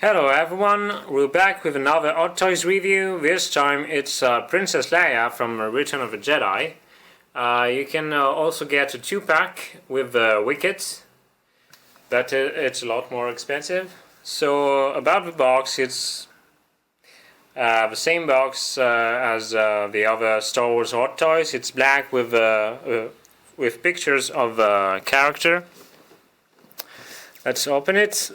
Hello everyone, we're back with another Odd Toys review. This time it's Princess Leia from Return of the Jedi. You can also get a 2-pack with Wicket, but it's a lot more expensive. So about the box, it's the same box as the other Star Wars Odd Toys. It's black with pictures of character. Let's open it.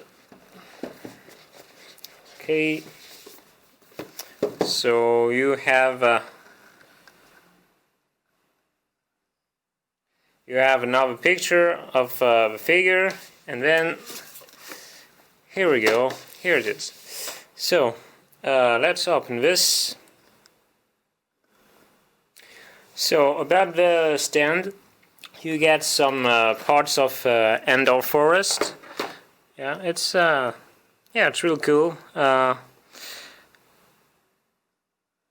Okay, so you have another picture of the figure, and then here we go. Here it is. So let's open this. So about the stand, you get some parts of Endor Forest. Yeah, it's real cool.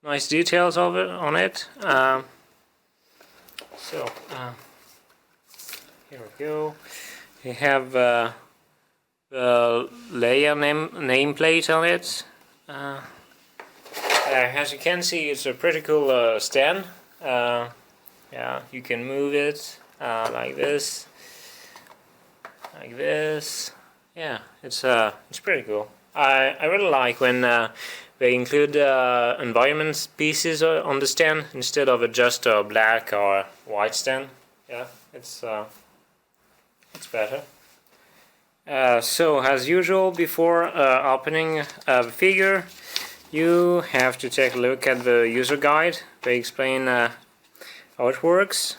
Nice details of it on it. Here we go. You have the Leia nameplate on it. As you can see, it's a pretty cool stand. Yeah, you can move it like this, like this. Yeah, it's pretty cool. I really like when they include environment pieces on the stand instead of just a black or white stand. Yeah, it's better. So as usual, before opening the figure, you have to take a look at the user guide. They explain how it works.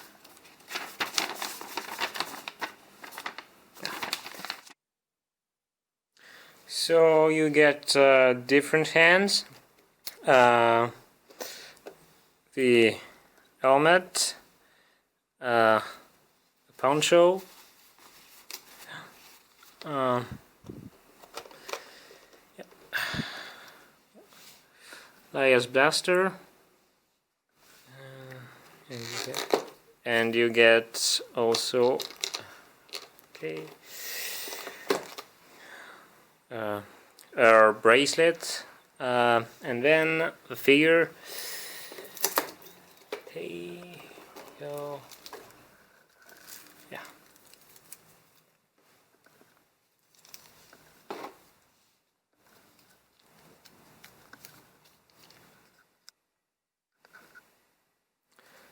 So you get different hands, the helmet, the poncho, Leia's blaster, and you get also a bracelet, and then the figure. Okay, go. Yeah.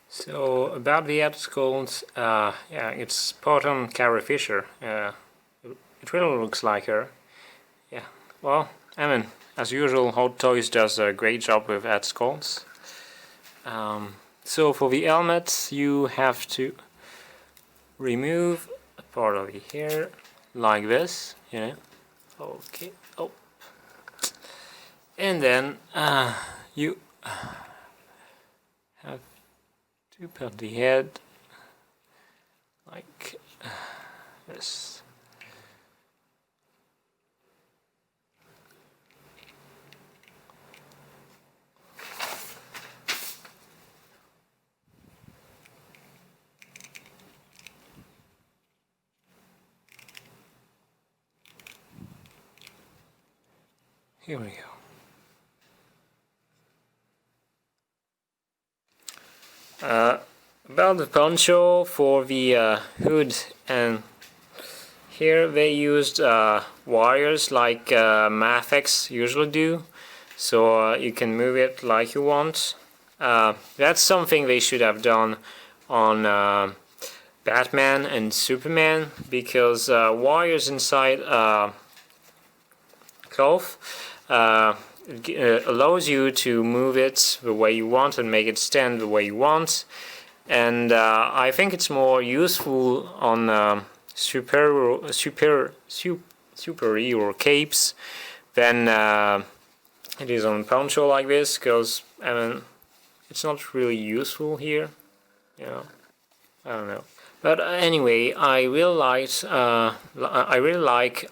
So about the Headsculpt, yeah, it's spot on Carrie Fisher. It really looks like her. Yeah, well, I mean, as usual, Hot Toys does a great job with Headsculpts. So for the helmet, you have to remove a part of the hair like this, you know. Okay, oh, and then you have to put the head like this. Here we go. About the poncho for the hood, and here they used wires like Mafex usually do, so you can move it like you want. That's something they should have done on Batman and Superman, because wires inside cloth allows you to move it the way you want and make it stand the way you want, and I think it's more useful on superhero capes than it is on poncho like this, because I mean, it's not really useful here, you know. I don't know. But anyway, I really like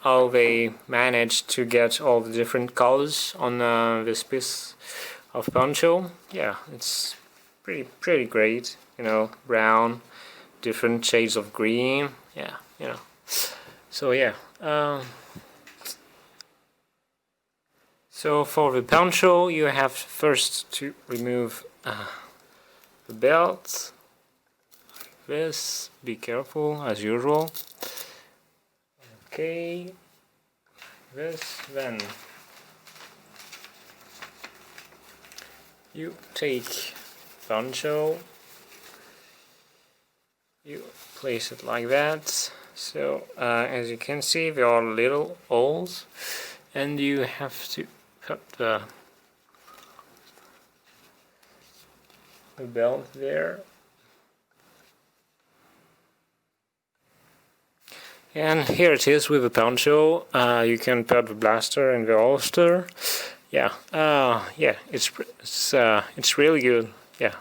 how they managed to get all the different colors on this piece of poncho. Yeah, it's pretty great. You know, brown, different shades of green. Yeah, you know. So yeah. So for the poncho, you have first to remove the belt. Like this. Be careful as usual. Okay. This, then you take poncho, you place it like that. So as you can see, there are little holes, and you have to cut the belt there. And here it is with the poncho. You can put the blaster in the holster. Yeah, yeah, it's really good. Yeah,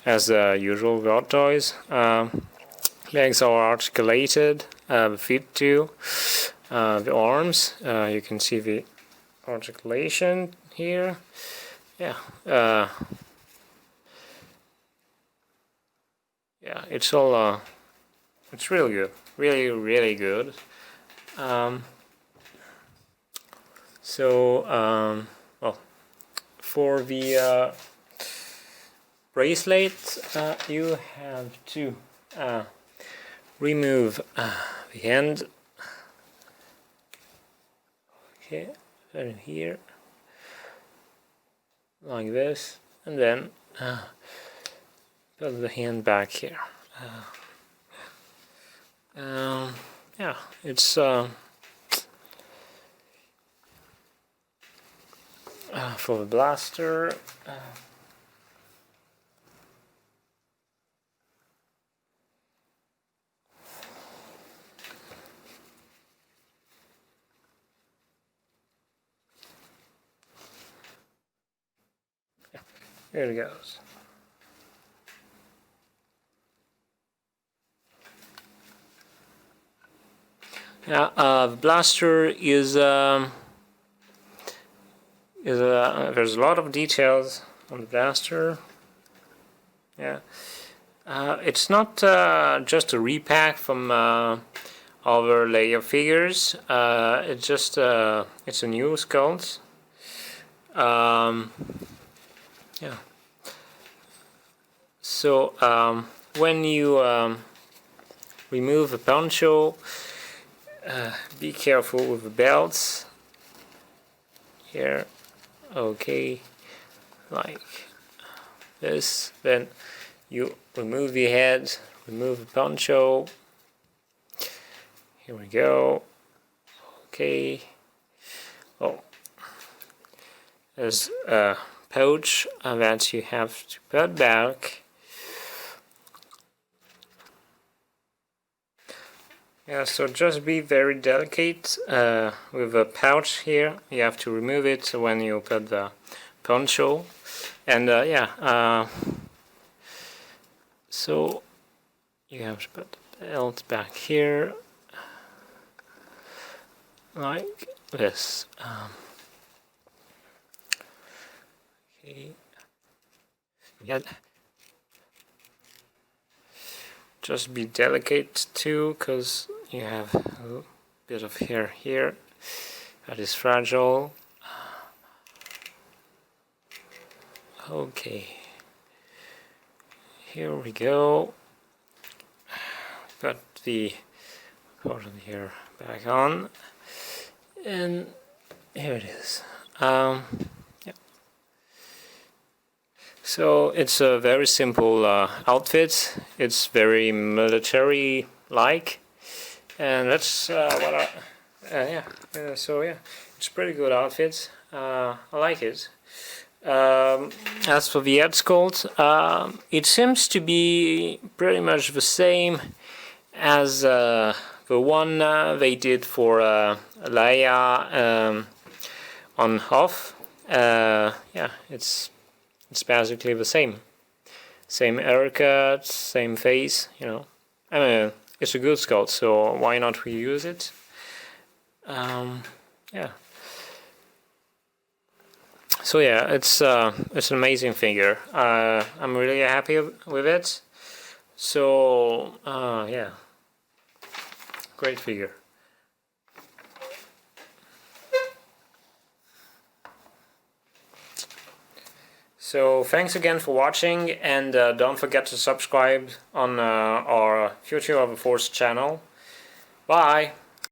as usual with toys. Legs are articulated. The feet too. The arms. You can see the articulation here. Yeah. Yeah, it's all. It's really good. Really good. Well, for the bracelet, you have to remove the hand. Okay, put it here, like this, and then put the hand back here. Yeah, it's for the blaster. Yeah, here it goes. Yeah, the blaster is there's a lot of details on the blaster. Yeah, it's not just a repack from other Leia figures. It's just it's a new sculpt. Yeah. So when you remove the poncho, be careful with the belts here. Okay, like this. Then you remove the head, remove the poncho. Here we go. Okay. Oh, there's a pouch that you have to put back. Yeah, so just be very delicate with the pouch here. You have to remove it when you put the poncho. And yeah, so you have to put the belt back here, like this. Okay. Yeah. Just be delicate too, because you have a bit of hair here that is fragile. Okay, here we go. Put the part of the hair back on, and here it is. Yeah. So it's a very simple outfit. It's very military-like, and that's what I. Yeah. So yeah, it's a pretty good outfit. I like it. As for the Headsculpt, it seems to be pretty much the same as the one they did for Leia on Hoth. Yeah, it's basically the same haircut, same face. You know, I mean, it's a good sculpt, so why not reuse it? Yeah. So yeah, it's an amazing figure. I'm really happy with it. So yeah, great figure. So thanks again for watching, and don't forget to subscribe on our Future of the Force channel. Bye!